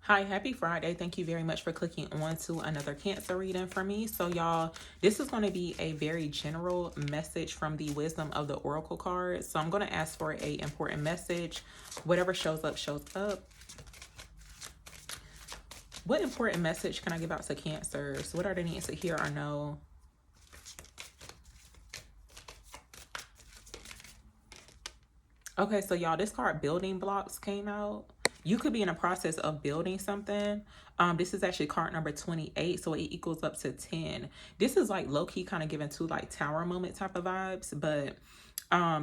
Hi, happy Friday. Thank you very much for clicking on to another Cancer reading for me. So, y'all, this is going to be a very general message from the Wisdom of the Oracle card. So, I'm going to ask for a important message. Whatever shows up, shows up. What important message can I give out to Cancers? What are they needing to hear or know? Okay, so y'all, this card building blocks came out. You could be in a process of building something. This is actually card number 28, so it equals up to 10. This is like low-key kind of giving to like tower moment type of vibes, but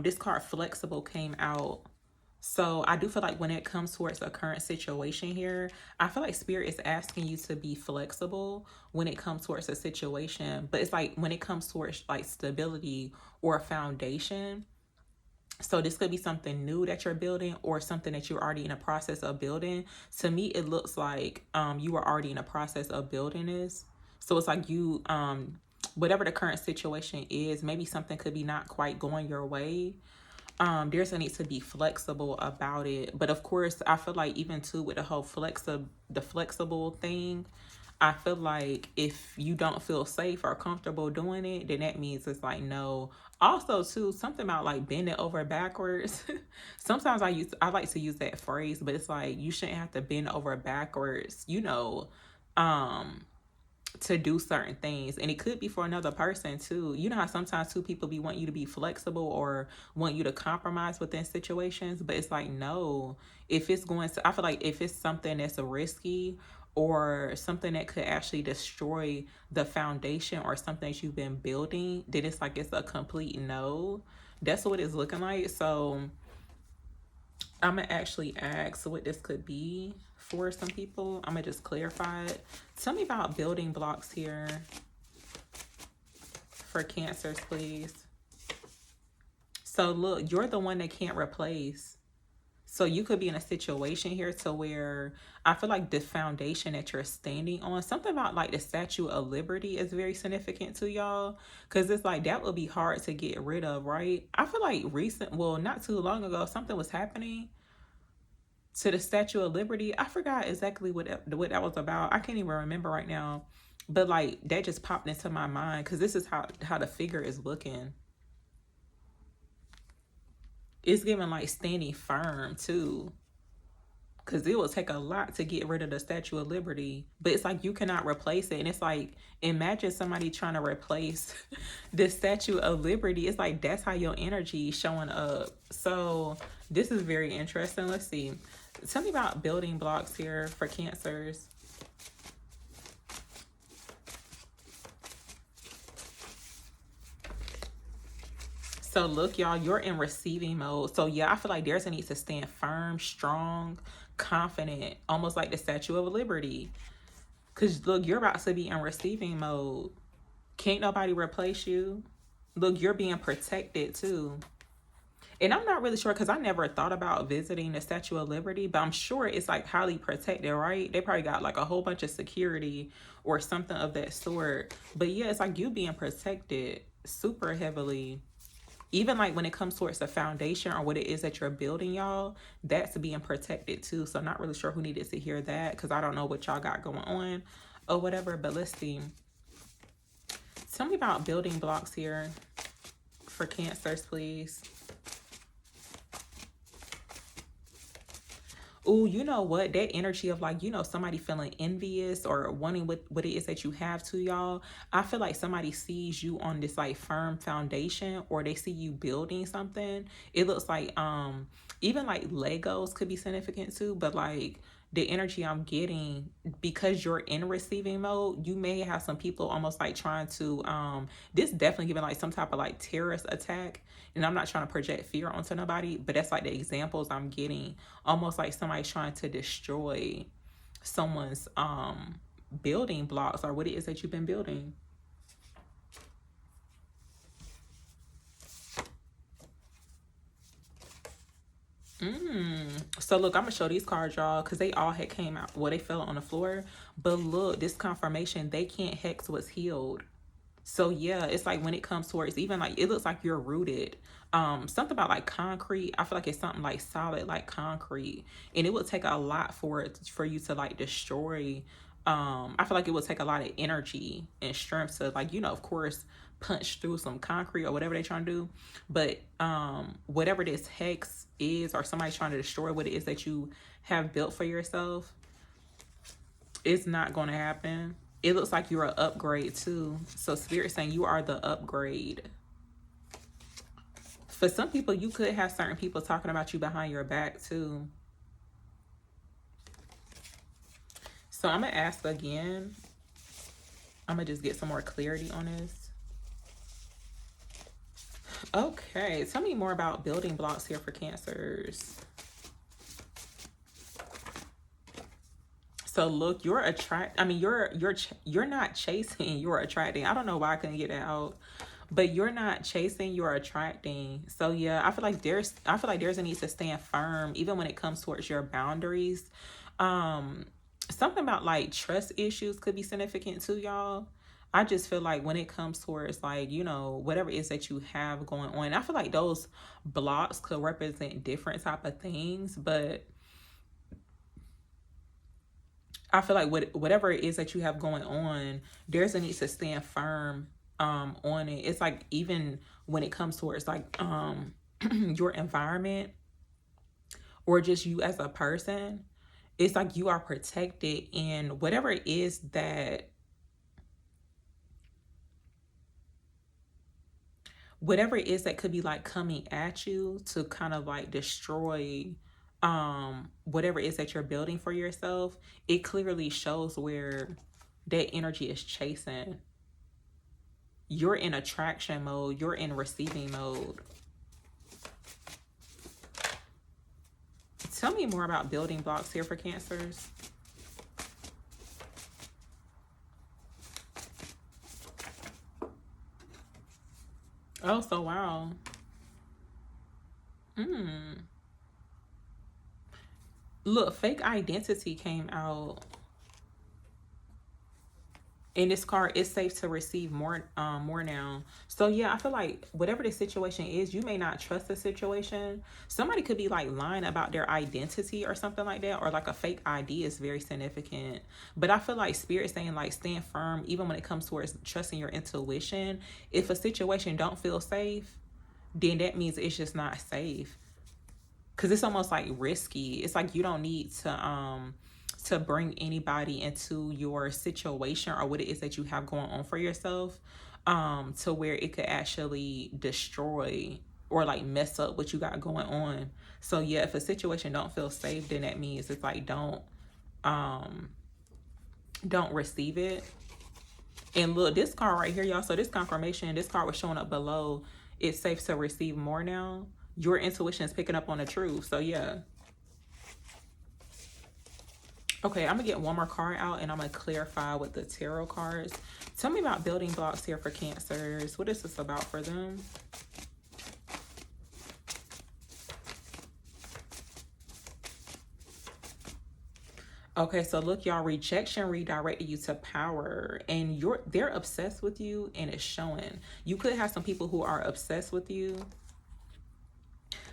this card flexible came out. So I do feel like when it comes towards a current situation here, I feel like spirit is asking you to be flexible when it comes towards a situation, but it's like when it comes towards like stability or a foundation. So this could be something new that you're building or something that you're already in a process of building. To me, it looks like you are already in a process of building this. So it's like you, whatever the current situation is, maybe something could be not quite going your way. There's a need to be flexible about it. But of course, I feel like even too with the whole flexible thing, I feel like if you don't feel safe or comfortable doing it, then that means it's like no. Also, too, something about like bending over backwards. Sometimes I like to use that phrase, but it's like you shouldn't have to bend over backwards, to do certain things. And it could be for another person too. You know how sometimes two people want you to be flexible or want you to compromise within situations, but it's like no. If it's going to, I feel like if it's something that's risky or something that could actually destroy the foundation or something that you've been building, then it's like it's a complete no. That's what it's looking like. So I'm gonna actually ask what this could be for some people. I'm gonna just clarify it. Tell me about building blocks here for Cancers, please. So look, you're the one that can't replace. So you could be in a situation here to where I feel like the foundation that you're standing on, something about like the Statue of Liberty is very significant to y'all. Cause it's like that would be hard to get rid of, right? I feel like not too long ago, something was happening to the Statue of Liberty. I forgot exactly what that was about. I can't even remember right now. But like that just popped into my mind because this is how the figure is looking. It's giving like standing firm too. Because it will take a lot to get rid of the Statue of Liberty. But it's like you cannot replace it. And it's like, imagine somebody trying to replace the Statue of Liberty. It's like, that's how your energy is showing up. So this is very interesting. Let's see. Tell me about building blocks here for Cancers. So look, y'all, you're in receiving mode. So yeah, I feel like there's a need to stand firm, strong, confident, almost like the Statue of Liberty. Because look, you're about to be in receiving mode. Can't nobody replace you. Look, you're being protected too. And I'm not really sure because I never thought about visiting the Statue of Liberty, but I'm sure it's like highly protected, right? They probably got like a whole bunch of security or something of that sort. But yeah, it's like you being protected super heavily. Even like when it comes towards the foundation or what it is that you're building, y'all, that's being protected too. So I'm not really sure who needed to hear that because I don't know what y'all got going on or whatever. But let's see. Tell me about building blocks here for Cancers, please. Oh, you know what? That energy of like, somebody feeling envious or wanting what it is that you have to y'all. I feel like somebody sees you on this like firm foundation or they see you building something. It looks like even like Legos could be significant too, but like the energy I'm getting because you're in receiving mode, you may have some people almost like trying to this definitely giving like some type of like terrorist attack. And I'm not trying to project fear onto nobody, but that's like the examples I'm getting. Almost like somebody trying to destroy someone's building blocks or what it is that you've been building. So look, I'm gonna show these cards, y'all, because they all had came out. Well, they fell on the floor, but look, this confirmation, they can't hex what's healed. So yeah, it's like when it comes towards, even like it looks like you're rooted. Something about like concrete. I feel like it's something like solid, like concrete, and it would take a lot for it for you to like destroy. I feel like it would take a lot of energy and strength to, like, of course, punch through some concrete or whatever they're trying to do. But whatever this hex is, or somebody's trying to destroy what it is that you have built for yourself, it's not going to happen. It looks like you're an upgrade too. So Spirit saying you are the upgrade. For some people, you could have certain people talking about you behind your back too. So I'm going to ask again. I'm going to just get some more clarity on this. Okay, tell me more about building blocks here for Cancers. So look, you're not chasing, you're attracting. I don't know why I couldn't get it out, but you're not chasing, you're attracting. So yeah, I feel like there's a need to stand firm even when it comes towards your boundaries. Something about like trust issues could be significant too, y'all. I just feel like when it comes towards like, whatever it is that you have going on, I feel like those blocks could represent different type of things, but I feel like whatever it is that you have going on, there's a need to stand firm on it. It's like even when it comes towards like your environment or just you as a person, it's like you are protected, and whatever it is that could be like coming at you to kind of like destroy whatever it is that you're building for yourself, it clearly shows where that energy is chasing. You're in attraction mode, you're in receiving mode. Tell me more about building blocks here for Cancers. Oh, so wow. Look, fake identity came out. In this card, it's safe to receive more now. So yeah, I feel like whatever the situation is, you may not trust the situation. Somebody could be like lying about their identity or something like that, or like a fake ID is very significant. But I feel like Spirit saying like stand firm even when it comes towards trusting your intuition. If a situation don't feel safe, then that means it's just not safe. Because it's almost like risky. It's like you don't need to bring anybody into your situation or what it is that you have going on for yourself to where it could actually destroy or like mess up what you got going on. So yeah, if a situation don't feel safe, then that means it's like don't receive it. And look, this card right here, y'all, so this confirmation, this card was showing up below. It's safe to receive more now. Your intuition is picking up on the truth. So yeah. Okay, I'm gonna get one more card out and I'm gonna clarify with the tarot cards. Tell me about building blocks here for Cancers. What is this about for them? Okay, so look, y'all, rejection redirected you to power, and they're obsessed with you, and it's showing. You could have some people who are obsessed with you,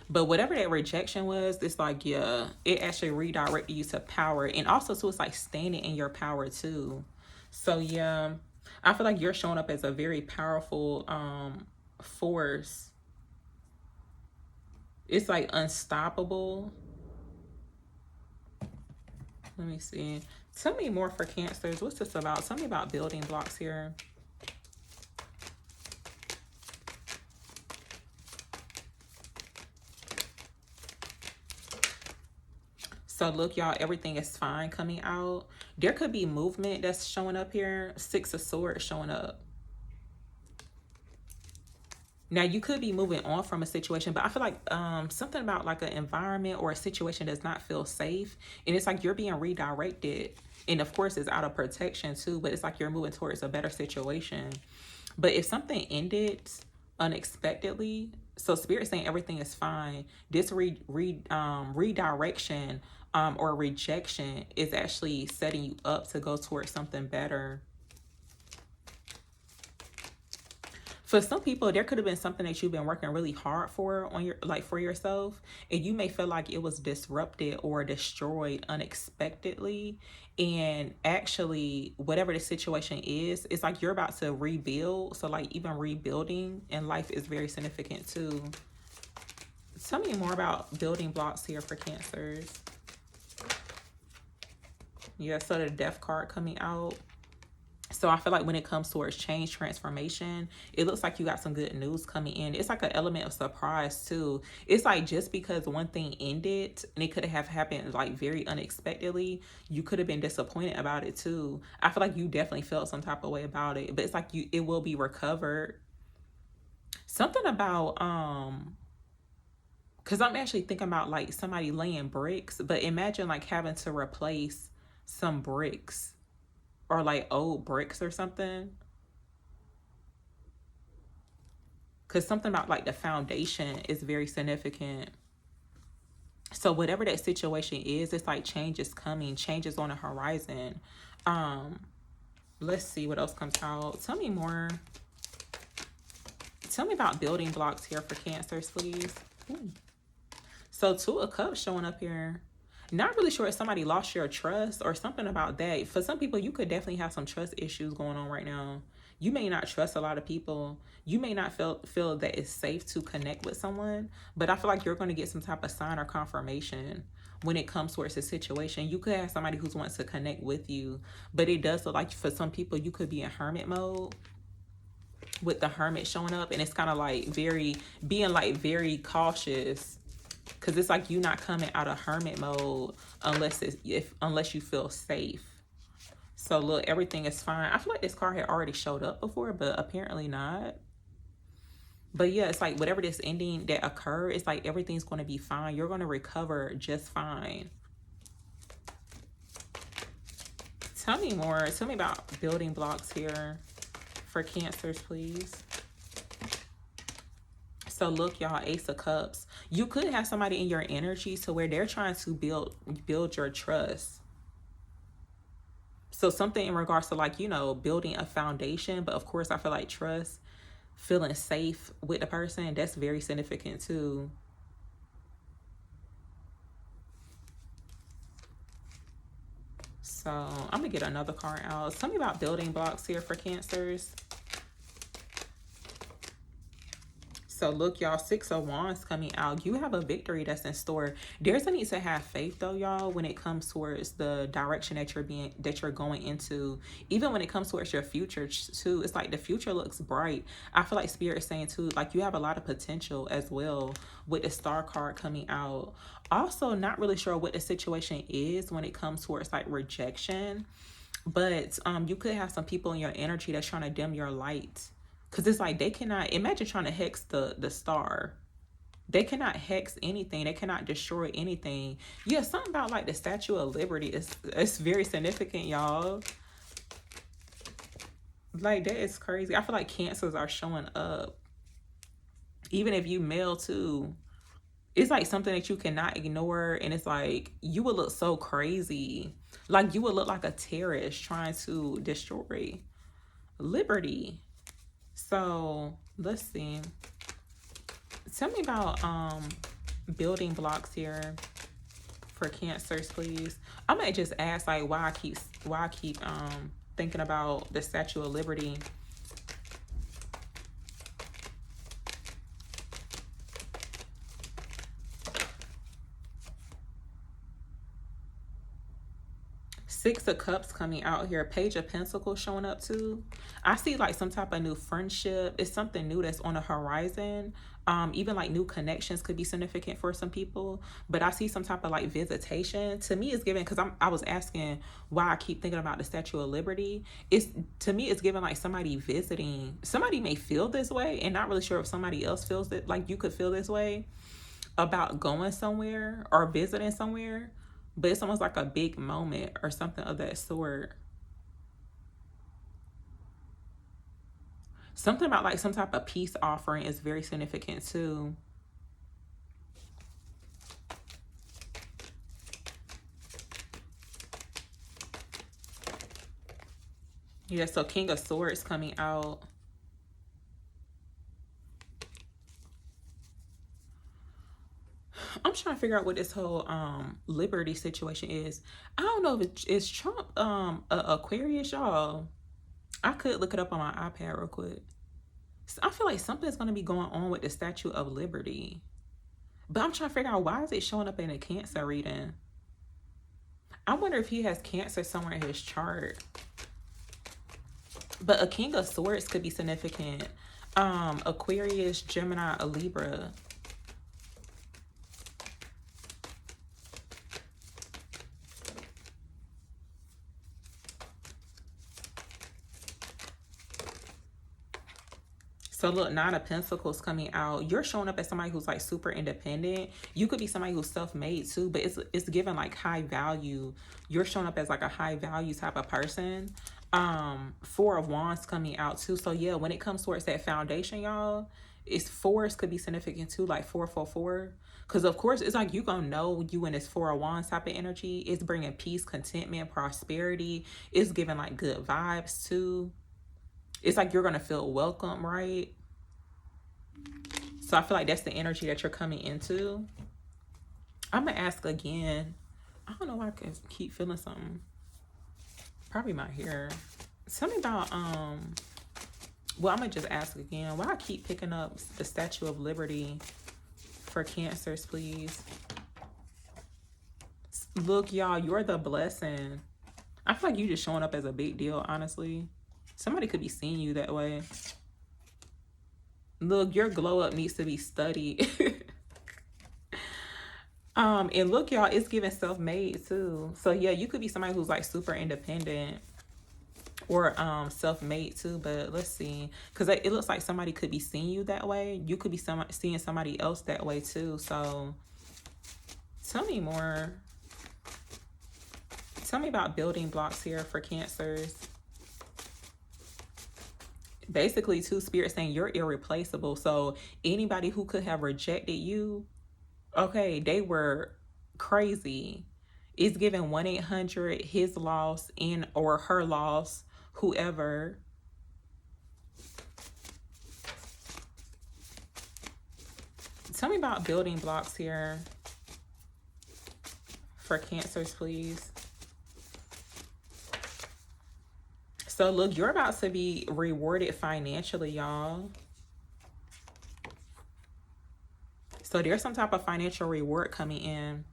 but whatever that rejection was, it's like, yeah, it actually redirected you to power. And also, too, it's like standing in your power, too. So, yeah, I feel like you're showing up as a very powerful force. It's like unstoppable. Let me see. Tell me more for Cancers. What's this about? Tell me about building blocks here. So look, y'all, everything is fine coming out. There could be movement that's showing up here. 6 of Swords showing up. Now, you could be moving on from a situation, but I feel like something about like an environment or a situation does not feel safe. And it's like you're being redirected. And of course, it's out of protection too, but it's like you're moving towards a better situation. But if something ended unexpectedly, so Spirit saying everything is fine, this redirection or rejection is actually setting you up to go towards something better. For some people, there could have been something that you've been working really hard for on your, like, for yourself, and you may feel like it was disrupted or destroyed unexpectedly. And actually, whatever the situation is, it's like you're about to rebuild. So like even rebuilding in life is very significant too. Tell me more about building blocks here for Cancers. Yeah, so the Death card coming out. So I feel like when it comes towards change, transformation, it looks like you got some good news coming in. It's like an element of surprise too. It's like just because one thing ended and it could have happened like very unexpectedly, you could have been disappointed about it too. I feel like you definitely felt some type of way about it, but it's like it will be recovered. Something about because I'm actually thinking about like somebody laying bricks, but imagine like having to replace some bricks or like old bricks or something. Because something about like the foundation is very significant. So whatever that situation is, it's like change is coming, change is on the horizon. Let's see what else comes out. Tell me more. Tell me about building blocks here for Cancers, please. Ooh. So 2 of Cups showing up here. Not really sure if somebody lost your trust or something about that. For some people, you could definitely have some trust issues going on right now. You may not trust a lot of people. You may not feel that it's safe to connect with someone, but I feel like you're going to get some type of sign or confirmation when it comes towards a situation. You could have somebody who wants to connect with you, but it does look like for some people, you could be in hermit mode with the Hermit showing up, and it's kind of like being like very cautious. Because it's like you not coming out of hermit mode unless you feel safe. So look, everything is fine. I feel like this card had already showed up before, but apparently not. But yeah, it's like whatever this ending that occurred, it's like everything's going to be fine. You're going to recover just fine. Tell me more. Tell me about building blocks here for Cancers, please. So look, y'all, Ace of Cups. You could have somebody in your energy to where they're trying to build your trust. So something in regards to like, building a foundation. But of course, I feel like trust, feeling safe with the person, that's very significant too. So I'm going to get another card out. Tell me about building blocks here for Cancers. So look, y'all, 6 of Wands coming out. You have a victory that's in store. There's a need to have faith though, y'all, when it comes towards the direction that you're going into. Even when it comes towards your future too, it's like the future looks bright. I feel like Spirit is saying too, like you have a lot of potential as well with the Star card coming out. Also, not really sure what the situation is when it comes towards like rejection, but you could have some people in your energy that's trying to dim your light. Because it's like they cannot, imagine trying to hex the star. They cannot hex anything. They cannot destroy anything. Yeah, something about like the Statue of Liberty it's very significant, y'all. Like that is crazy. I feel like Cancers are showing up. Even if you male too. It's like something that you cannot ignore. And it's like you would look so crazy. Like you would look like a terrorist trying to destroy liberty. So let's see. Tell me about building blocks here for Cancers, please. I might just ask like why I keep thinking about the Statue of Liberty. Six of Cups coming out here. Page of Pentacles showing up too. I see like some type of new friendship. It's something new that's on the horizon. Even like new connections could be significant for some people. But I see some type of like visitation. To me, it's given, because I was asking why I keep thinking about the Statue of Liberty. To me, it's given like somebody visiting. Somebody may feel this way, and not really sure if somebody else feels it. Like you could feel this way about going somewhere or visiting somewhere. But it's almost like a big moment or something of that sort. Something about like some type of peace offering is very significant too. Yeah, so King of Swords coming out. trying to figure out what this whole liberty situation is. I don't know if it's Trump Aquarius, y'all. I could look it up on my iPad real quick. I feel like something's going to be going on with the Statue of Liberty. But I'm trying to figure out, why is it showing up in a Cancer reading? I wonder if he has Cancer somewhere in his chart. But a King of Swords could be significant. Aquarius, Gemini, a Libra. So look, Nine of Pentacles coming out. You're showing up as somebody who's like super independent. You could be somebody who's self-made too, but it's given like high value. You're showing up as like a high value type of person. Four of Wands coming out too. So yeah, when it comes towards that foundation, y'all, it's fours could be significant too, like 444. Because of course, it's like you gonna know you in this Four of Wands type of energy. It's bringing peace, contentment, prosperity. It's giving like good vibes too. It's like you're going to feel welcome, right? So I feel like that's the energy that you're coming into. I'm going to ask again. I don't know why I can keep feeling something. Probably my hair. Tell me about, well, I'm going to just ask again. Why I keep picking up the Statue of Liberty for Cancers, please? Look, y'all, you're the blessing. I feel like you just showing up as a big deal, honestly. Somebody could be seeing you that way. Look, your glow up needs to be studied. And look, y'all, it's giving self-made too. So yeah, you could be somebody who's like super independent or self-made too. But let's see, because it looks like somebody could be seeing you that way. You could be seeing somebody else that way too. So tell me more. Tell me about building blocks here for Cancers. Basically, two spirits saying you're irreplaceable. So anybody who could have rejected you, okay, they were crazy. It's giving 1-800 his loss in or her loss, whoever. Tell me about building blocks here for Cancers, please. So look, you're about to be rewarded financially, y'all. So there's some type of financial reward coming in.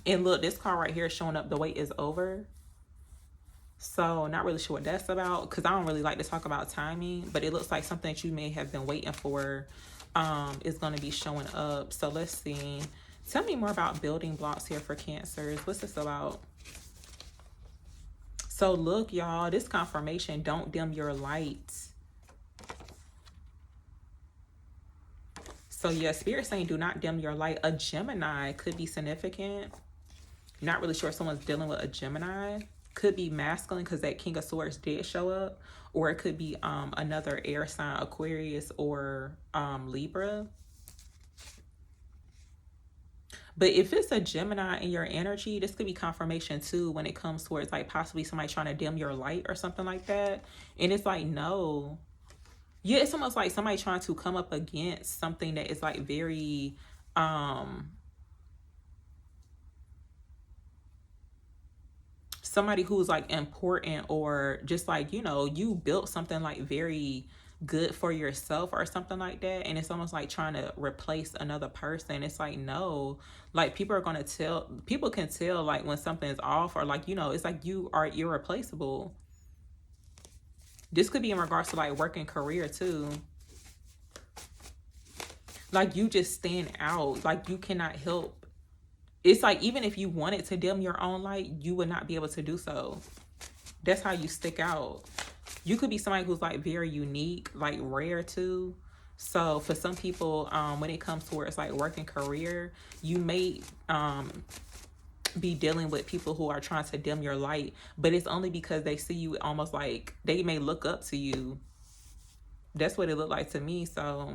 And look, this card right here is showing up, the wait is over. So not really sure what that's about, because I don't really like to talk about timing, but it looks like something that you may have been waiting for is going to be showing up. So let's see. Tell me more about building blocks here for Cancers. What's this about? So look, y'all, this confirmation, don't dim your light. So yeah, Spirit saying do not dim your light. A Gemini could be significant. Not really sure if someone's dealing with a Gemini. Could be masculine because that King of Swords did show up. Or it could be another air sign, Aquarius or Libra. But if it's a Gemini in your energy, this could be confirmation too when it comes towards like possibly somebody trying to dim your light or something like that. And it's like, no. Yeah, it's almost like somebody trying to come up against something that is like very somebody who's like important, or just like, you know, you built something like very good for yourself or something like that, and it's almost like trying to replace another person. It's like, no, like people are going to tell, people can tell like when something's off, or like, you know, it's like you are irreplaceable. This could be in regards to like work and career too. Like you just stand out, like you cannot help. It's like even if you wanted to dim your own light, you would not be able to do so. That's how you stick out. You could be somebody who's like very unique, like rare too. So for some people, when it comes towards like work and career, you may be dealing with people who are trying to dim your light, but it's only because they see you almost like they may look up to you. That's what it looked like to me. So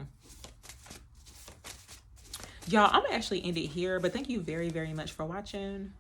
y'all, I'm gonna actually end it here, but thank you very, very much for watching.